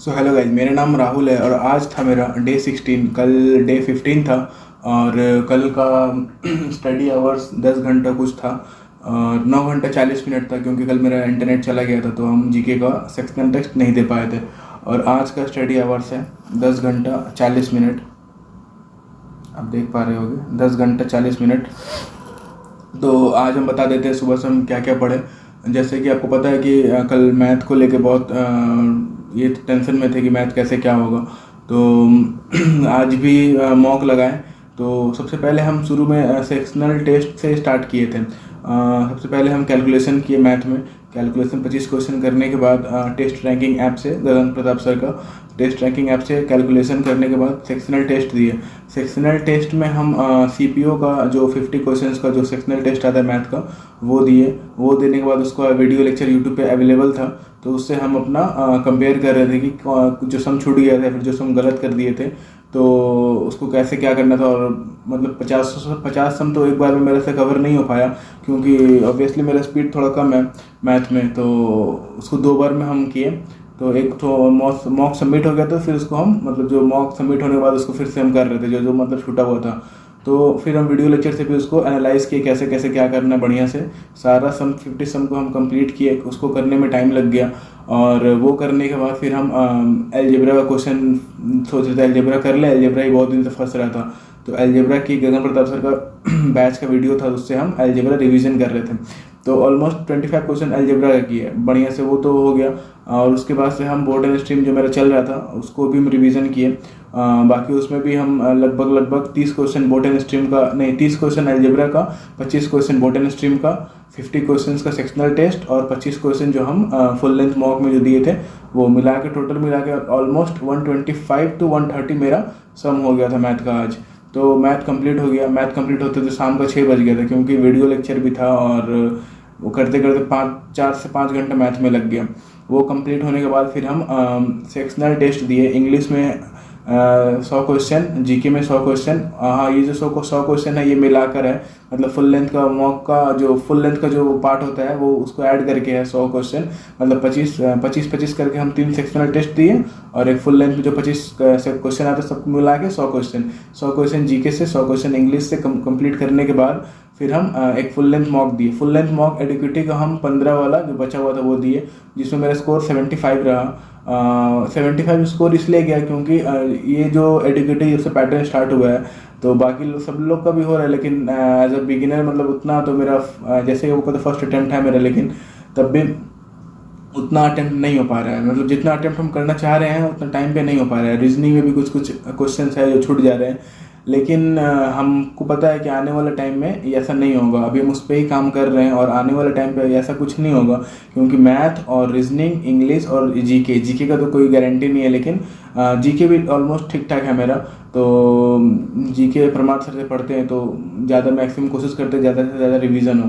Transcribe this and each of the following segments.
So hello guys, मेरा नाम राहुल है और आज था मेरा डे 16। कल डे 15 था और कल का स्टडी आवर्स 10 घंटा कुछ था और 9 घंटा 40 मिनट था, क्योंकि कल मेरा इंटरनेट चला गया था तो हम जीके का सेक्शनल टेस्ट नहीं दे पाए थे। और आज का स्टडी आवर्स है 10 घंटा 40 मिनट। आप देख पा रहे होगे 10 घंटा 40 मिनट। तो आज हम बता देते हैं सुबह से हम क्या क्या पढ़े। जैसे कि आपको पता है कि कल मैथ को लेके बहुत ये टेंशन में थे कि मैथ कैसे क्या होगा। तो आज भी मॉक लगाए। तो सबसे पहले हम शुरू में सेक्शनल टेस्ट से स्टार्ट किए थे। सबसे पहले हम कैलकुलेशन किए मैथ में। कैलकुलेशन 25 क्वेश्चन करने के बाद टेस्ट रैंकिंग ऐप से, गगन प्रताप सर का टेस्ट रैंकिंग ऐप से कैलकुलेशन करने के बाद सेक्शनल टेस्ट दिए। सेक्शनल टेस्ट में हम सीपीओ का जो 50 क्वेश्चंस का जो सेक्शनल टेस्ट आता है मैथ का वो दिए। वो देने के बाद उसका वीडियो लेक्चर यूट्यूब पे अवेलेबल था, तो उससे हम अपना कंपेयर कर रहे थे कि जो सम छूट गया था फिर जो सम गलत कर दिए थे तो उसको कैसे क्या करना था। और मतलब 50 सम तो एक बार में मेरे से कवर नहीं हो पाया, क्योंकि ऑब्वियसली मेरा स्पीड थोड़ा कम है मैथ में। तो उसको 2 बार में हम किए। तो एक तो मॉक सबमिट हो गया था, फिर उसको हम मतलब जो मॉक सबमिट होने के बाद उसको फिर से हम कर रहे थे जो जो मतलब छूटा हुआ था। तो फिर हम वीडियो लेक्चर से भी उसको एनालाइज किए कैसे कैसे क्या करना है बढ़िया से। सारा सम 50 सम को हम कंप्लीट किए, उसको करने में टाइम लग गया। और वो करने के बाद फिर हम अलजेब्रा का क्वेश्चन सोच रहे थे, अलजेब्रा कर ले, अलजेब्रा ही बहुत दिन से फंस रहा था। तो अलजेब्रा की गगन प्रताप सर का बैच का वीडियो था, उससे हम अलजेब्रा रिवीजन कर रहे थे। तो ऑलमोस्ट 25 क्वेश्चन अलजेब्रा का किए बढ़िया से, वो तो हो गया। और उसके बाद से हम बोर्ड एंड स्ट्रीम जो मेरा चल रहा था उसको भी हम रिवीजन किए। बाकी उसमें भी हम लगभग 30 क्वेश्चन बोर्ड एंड स्ट्रीम का, नहीं 30 क्वेश्चन अलजेब्रा का, 25 क्वेश्चन बोर्ड एंड स्ट्रीम का, 50 क्वेश्चन का सेक्शनल टेस्ट और 25 क्वेश्चन जो हम फुल लेंथ मॉक में जो दिए थे वो मिला के टोटल मिला के ऑलमोस्ट 125 to 130 मेरा सम हो गया था मैथ का आज। तो मैथ कंप्लीट हो गया। मैथ कंप्लीट होते तो शाम का 6 बज गया था, क्योंकि वीडियो लेक्चर भी था और वो करते करते 4 से 5 घंटा मैथ में लग गया। वो कंप्लीट होने के बाद फिर हम सेक्शनल टेस्ट दिए। इंग्लिश में 100 क्वेश्चन, जीके में 100 क्वेश्चन। हाँ, ये जो 100 क्वेश्चन है ये मिलाकर है, मतलब फुल लेंथ का मॉक का जो फुल लेंथ का जो पार्ट होता है वो उसको ऐड करके है 100 क्वेश्चन। मतलब 25 करके हम 3 सेक्शनल टेस्ट दिए और एक फुल लेंथ में जो 25 क्वेश्चन आते हैं सबको मिला के 100 क्वेश्चन जीके से, 100 क्वेश्चन इंग्लिश से कंप्लीट करने के बाद फिर हम एक फुल लेंथ मॉक दिए। फुल लेंथ मॉक एडिक्विटी का हम 15 वाला जो बचा हुआ था वो दिए, जिसमें मेरा स्कोर 75 रहा। 75 स्कोर इसलिए गया क्योंकि ये जो एडिक्विटी से पैटर्न स्टार्ट हुआ है तो बाकी सब लोग का भी हो रहा है, लेकिन एज अ बिगिनर मतलब उतना तो मेरा जैसे वो कहते फर्स्ट अटैम्प्ट है मेरा, लेकिन तब भी उतना अटैम्प्ट नहीं हो पा रहा है। मतलब जितना अटैम्प्ट हम करना चाह रहे हैं उतना टाइम पे नहीं हो पा रहा है। रीजनिंग में भी कुछ क्वेश्चन है जो छूट जा रहे हैं, लेकिन हमको पता है कि आने वाले टाइम में ये ऐसा नहीं होगा। अभी हम उस पर ही काम कर रहे हैं और आने वाले टाइम पे ऐसा कुछ नहीं होगा, क्योंकि मैथ और रीजनिंग, इंग्लिश और जीके का तो कोई गारंटी नहीं है, लेकिन जीके भी ऑलमोस्ट ठीक ठाक है मेरा। तो जीके प्रमाण सर से पढ़ते हैं तो ज़्यादा मैक्सिमम कोशिश करते हैं ज़्यादा से ज़्यादा रिवीजन हो,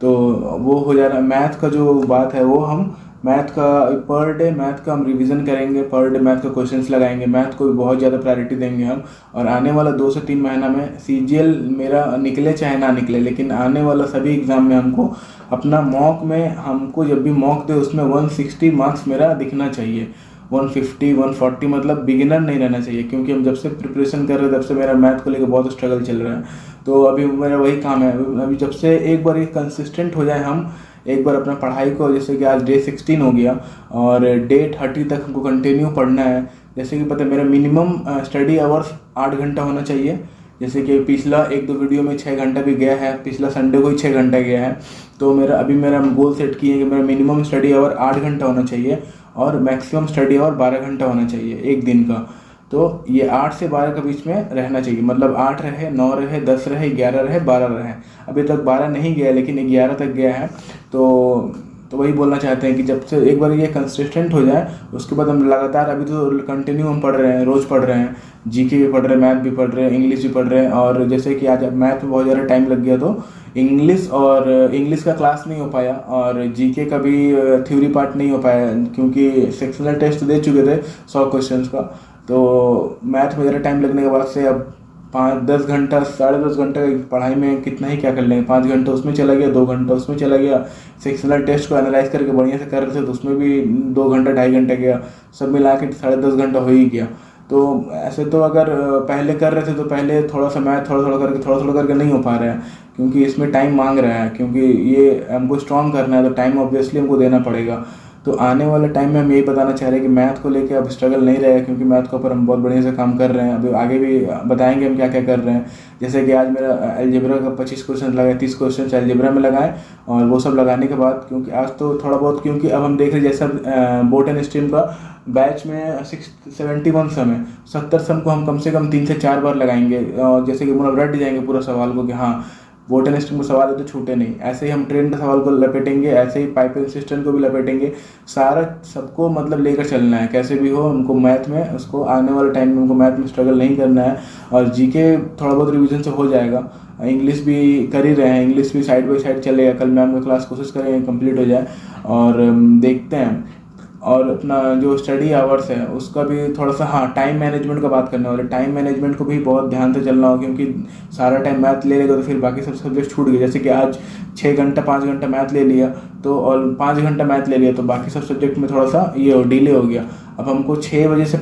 तो वो हो जा रहा है। मैथ का जो बात है वो हम मैथ का पर डे मैथ का हम रिवीजन करेंगे, पर डे मैथ का क्वेश्चंस लगाएंगे, मैथ को बहुत ज़्यादा प्रायोरिटी देंगे हम। और आने वाला 2 से 3 महीना में सीजीएल मेरा निकले चाहे ना निकले, लेकिन आने वाला सभी एग्ज़ाम में हमको अपना मॉक में हमको जब भी मॉक दे उसमें 160 मार्क्स मेरा दिखना चाहिए। 150 140 मतलब बिगिनर नहीं रहना चाहिए, क्योंकि हम जब से प्रिपरेशन कर रहे हैं तब से मेरा मैथ को लेकर बहुत स्ट्रगल चल रहा है। तो अभी मेरा वही काम है, अभी जब से एक बार ये कंसिस्टेंट हो जाए, हम एक बार अपना पढ़ाई को, जैसे कि आज डे 16 हो गया और डे 30 तक हमको कंटिन्यू पढ़ना है। जैसे कि पता है मेरा मिनिमम स्टडी आवर्स 8 घंटा होना चाहिए। जैसे कि पिछला 1-2 वीडियो में 6 घंटा भी गया है, पिछला संडे को ही 6 घंटा गया है। तो मेरा गोल सेट किए कि मेरा मिनिमम स्टडी आवर 8 घंटा होना चाहिए और मैक्सिमम स्टडी आवर 12 घंटा होना चाहिए एक दिन का। तो ये 8 से 12 के बीच में रहना चाहिए, मतलब 8 रहे, 9 रहे, 10 रहे, 11 रहे, 12 रहे। अभी तक 12 नहीं गया लेकिन 11 तक गया है। तो वही बोलना चाहते हैं कि जब से एक बार ये कंसिस्टेंट हो जाए उसके बाद हम लगातार, अभी तो कंटिन्यू हम पढ़ रहे हैं, रोज़ पढ़ रहे हैं, जीके भी पढ़ रहे हैं, मैथ भी पढ़ रहे हैं, इंग्लिश भी पढ़ रहे हैं। और जैसे कि आज मैथ में बहुत ज़्यादा टाइम लग गया तो इंग्लिश का क्लास नहीं हो पाया और जीके का भी थ्योरी पार्ट नहीं हो पाया, क्योंकि सेक्शनल टेस्ट दे चुके थे 100 क्वेश्चन का। तो मैथ में ज़्यादा टाइम लगने के बाद से अब 5-10 घंटा 10.5 घंटे की पढ़ाई में कितना ही क्या कर लेंगे। 5 घंटे उसमें चला गया, 2 घंटा उसमें चला गया। सेक्शनल टेस्ट को एनालाइज करके बढ़िया से कर रहे थे तो उसमें भी 2 घंटा 2.5 घंटा गया, सब मिला के 10.5 घंटा हो ही गया। तो ऐसे तो अगर पहले कर रहे थे तो पहले थोड़ा सा मैथ थोड़ा थोड़ा करके नहीं हो पा रहा है, क्योंकि इसमें टाइम मांग रहा है, क्योंकि ये हमको स्ट्रॉन्ग करना है तो टाइम ऑब्वियसली हमको देना पड़ेगा। तो आने वाले टाइम में हम यही बताना चाह रहे हैं कि मैथ को लेके अब स्ट्रगल नहीं रहेगा, क्योंकि मैथ के ऊपर हम बहुत बढ़िया से काम कर रहे हैं। अभी आगे भी बताएंगे हम क्या क्या कर रहे हैं। जैसे कि आज मेरा अलजेब्रा का 25 क्वेश्चन लगाए, 30 क्वेश्चन अलजेब्रा में लगाए, और वो सब लगाने के बाद क्योंकि आज तो थोड़ा बहुत, क्योंकि अब हम देख रहे हैं जैसा बोट एंड स्ट्रीम का बैच में 71 सम है, 70 सम को हम कम से कम 3 से 4 बार लगाएंगे, और जैसे कि मतलब रट जाएंगे पूरा सवाल को कि हाँ बोट एंड स्ट्रीम को सवाल है तो छूटे नहीं। ऐसे ही हम ट्रेन के सवाल को लपेटेंगे, ऐसे ही पाइपिंग सिस्टम को भी लपेटेंगे, सारा सबको मतलब लेकर चलना है कैसे भी हो। हमको मैथ में उसको आने वाले टाइम में हमको मैथ में स्ट्रगल नहीं करना है। और जीके थोड़ा बहुत रिवीजन से हो जाएगा, इंग्लिश भी कर ही रहे हैं, इंग्लिश भी साइड बाई साइड चलेगा। कल मैम का क्लास कोशिश करेंगे कंप्लीट हो जाए, और देखते हैं। और अपना जो स्टडी आवर्स है उसका भी थोड़ा सा, हाँ टाइम मैनेजमेंट का बात करने वाले, टाइम मैनेजमेंट को भी बहुत ध्यान से चलना होगा, क्योंकि सारा टाइम मैथ ले लेगा तो फिर बाकी सब सब्जेक्ट छूट गए। जैसे कि आज 6 घंटा 5 घंटा मैथ ले लिया तो, और 5 घंटा मैथ ले लिया तो बाकी सब सब्जेक्ट में थोड़ा सा ये डिले हो गया। अब हमको 6 बजे से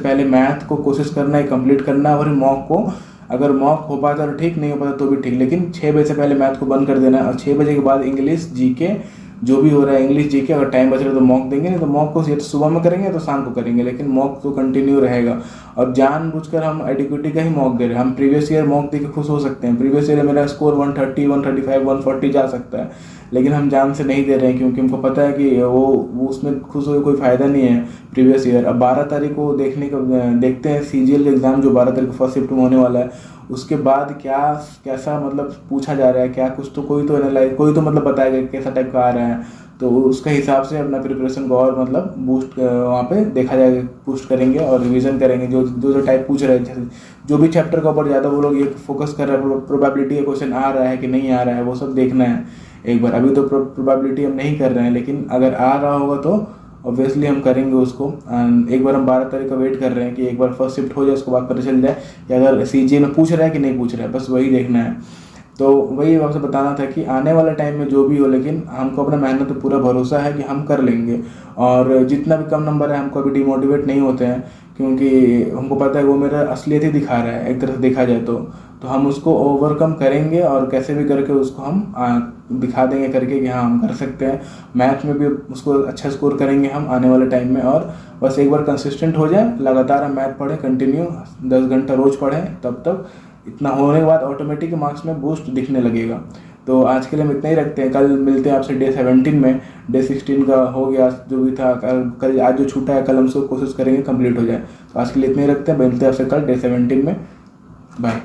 पहले मैथ को कोशिश करना है, कंप्लीट करना है। और मॉक को अगर मॉक हो पाता तो ठीक, नहीं हो पाता तो भी ठीक, लेकिन 6 बजे से पहले मैथ को बंद कर देना है। और 6 बजे के बाद इंग्लिश जीके जो भी हो रहा है, इंग्लिश जीके अगर टाइम बच रहा है तो मॉक देंगे, नहीं तो मॉक को या तो सुबह में करेंगे तो शाम को करेंगे, लेकिन मॉक तो कंटिन्यू रहेगा। और जानबूझकर हम एडिक्विटी का ही मॉक दे रहे हैं। हम प्रीवियस ईयर मॉक दे के खुश हो सकते हैं, प्रीवियस ईयर मेरा स्कोर 130 135 140 जा सकता है, लेकिन हम जान से नहीं दे रहे हैं, क्योंकि हमको पता है कि वो उसमें खुश होकर कोई फ़ायदा नहीं है प्रीवियस ईयर। अब 12 तारीख को देखते हैं CGL का एग्ज़ाम जो 12 तारीख को फर्स्ट शिफ्ट में होने वाला है, उसके बाद कैसा मतलब पूछा जा रहा है, क्या कुछ तो कोई तो मतलब बताएगा कैसा टाइप का आ रहा है, तो उसके हिसाब से अपना प्रिपरेशन को और मतलब बूस्ट वहाँ पे देखा जाएगा, बूस्ट करेंगे और रिवीजन करेंगे। जो टाइप पूछ रहे हैं, जैसे जो भी चैप्टर के ऊपर ज़्यादा वो लोग ये फोकस कर रहे हैं, प्रोबेबिलिटी का क्वेश्चन आ रहा है कि नहीं आ रहा है, वो सब देखना है एक बार। अभी तो प्रोबेबिलिटी हम नहीं कर रहे हैं, लेकिन अगर आ रहा होगा तो ऑब्वियसली हम करेंगे उसको। एक बार हम 12 तारीख का वेट कर रहे हैं कि एक बार फर्स्ट शिफ्ट हो जाए, उसके बाद पता चल जाए कि अगर CGL में पूछ रहा है कि नहीं पूछ रहा है, बस वही देखना है। तो वही आपसे बताना था कि आने वाले टाइम में जो भी हो, लेकिन हमको अपना मेहनत पे पूरा भरोसा है कि हम कर लेंगे। और जितना भी कम नंबर है हमको अभी डिमोटिवेट नहीं होते हैं, क्योंकि हमको पता है वो मेरा असलियत ही दिखा रहा है एक तरह से देखा जाए तो हम उसको ओवरकम करेंगे, और कैसे भी करके उसको हम दिखा देंगे करके कि हाँ हम कर सकते हैं। मैथ में भी उसको अच्छा स्कोर करेंगे हम आने वाले टाइम में। और बस एक बार कंसिस्टेंट हो जाए, लगातार हम मैथ पढ़ें, कंटिन्यू 10 घंटा रोज़ पढ़ें, तब इतना होने के बाद ऑटोमेटिक मार्क्स में बूस्ट दिखने लगेगा। तो आज के लिए हम इतना ही रखते हैं, कल मिलते हैं आपसे डे 17 में। डे 16 का हो गया जो भी था, कल आज जो छूटा है कल हम उसको कोशिश करेंगे कंप्लीट हो जाए। तो आज के लिए इतना ही रखते हैं, मिलते हैं आपसे कल डे 17 में। बाय।